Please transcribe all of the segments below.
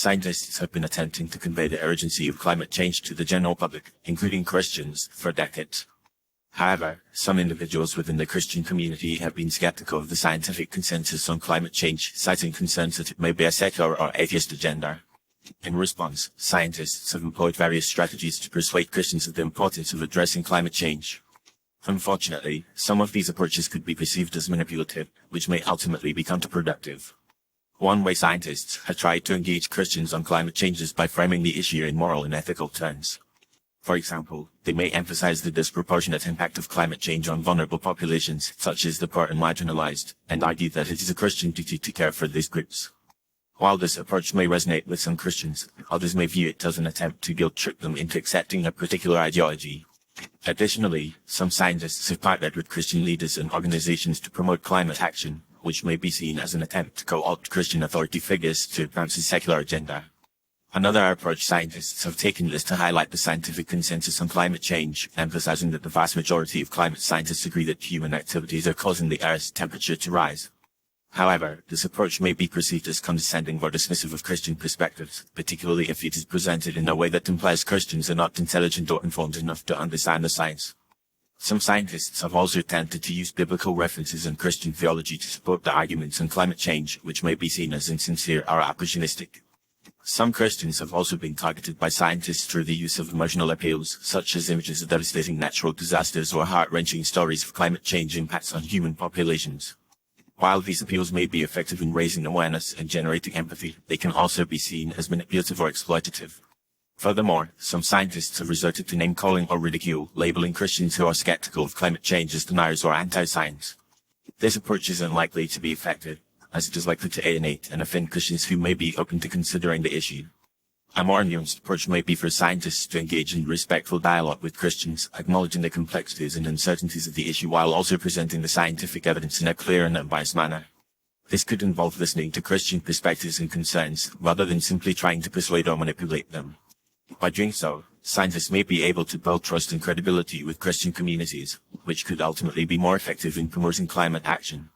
Scientists have been attempting to convey the urgency of climate change to the general public, including Christians, for decades. However, some individuals within the Christian community have been skeptical of the scientific consensus on climate change, citing concerns that it may be a secular or atheist agenda. In response, scientists have employed various strategies to persuade Christians of the importance of addressing climate change. Unfortunately, some of these approaches could be perceived as manipulative, which may ultimately be counterproductive. One way scientists have tried to engage Christians on climate change is by framing the issue in moral and ethical terms. For example, they may emphasize the disproportionate impact of climate change on vulnerable populations, such as the poor and marginalized, and argue that it is a Christian duty to care for these groups. While this approach may resonate with some Christians, others may view it as an attempt to guilt-trip them into accepting a particular ideology. Additionally, some scientists have partnered with Christian leaders and organizations to promote climate action, which may be seen as an attempt to co-opt Christian authority figures to advance a secular agenda. Another approach scientists have taken is to highlight the scientific consensus on climate change, emphasizing that the vast majority of climate scientists agree that human activities are causing the Earth's temperature to rise. However, this approach may be perceived as condescending or dismissive of Christian perspectives, particularly if it is presented in a way that implies Christians are not intelligent or informed enough to understand the science. Some scientists have also attempted to use biblical references and Christian theology to support the arguments on climate change, which may be seen as insincere or opportunistic. Some Christians have also been targeted by scientists through the use of emotional appeals, such as images of devastating natural disasters or heart-wrenching stories of climate change impacts on human populations. While these appeals may be effective in raising awareness and generating empathy, they can also be seen as manipulative or exploitative. Furthermore, some scientists have resorted to name-calling or ridicule, labeling Christians who are skeptical of climate change as deniers or anti-science. This approach is unlikely to be effective, as it is likely to alienate and offend Christians who may be open to considering the issue. A more nuanced approach may be for scientists to engage in respectful dialogue with Christians, acknowledging the complexities and uncertainties of the issue while also presenting the scientific evidence in a clear and unbiased manner. This could involve listening to Christian perspectives and concerns, rather than simply trying to persuade or manipulate them. By doing so, scientists may be able to build trust and credibility with Christian communities, which could ultimately be more effective in promoting climate action.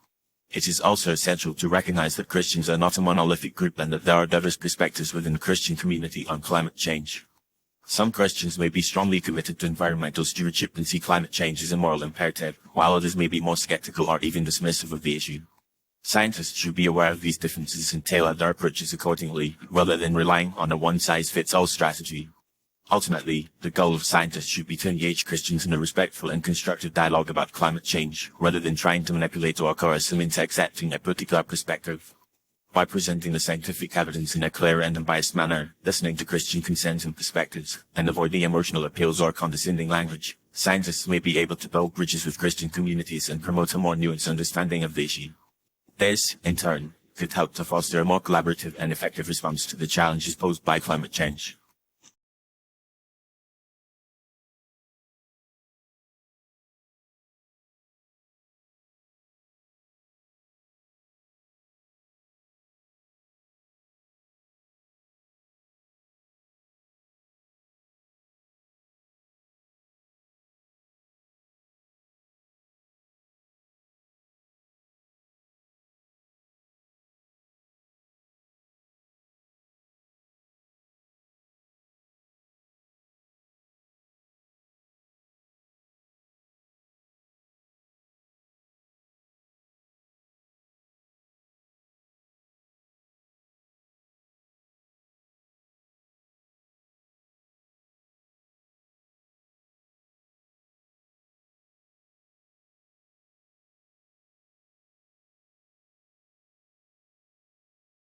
It is also essential to recognize that Christians are not a monolithic group and that there are diverse perspectives within the Christian community on climate change. Some Christians may be strongly committed to environmental stewardship and see climate change as a moral imperative, while others may be more skeptical or even dismissive of the issue. Scientists should be aware of these differences and tailor their approaches accordingly, rather than relying on a one-size-fits-all strategy. Ultimately, the goal of scientists should be to engage Christians in a respectful and constructive dialogue about climate change, rather than trying to manipulate or coerce them into accepting a particular perspective. By presenting the scientific evidence in a clear and unbiased manner, listening to Christian concerns and perspectives, and avoiding emotional appeals or condescending language, scientists may be able to build bridges with Christian communities and promote a more nuanced understanding of the issue. This, in turn, could help to foster a more collaborative and effective response to the challenges posed by climate change.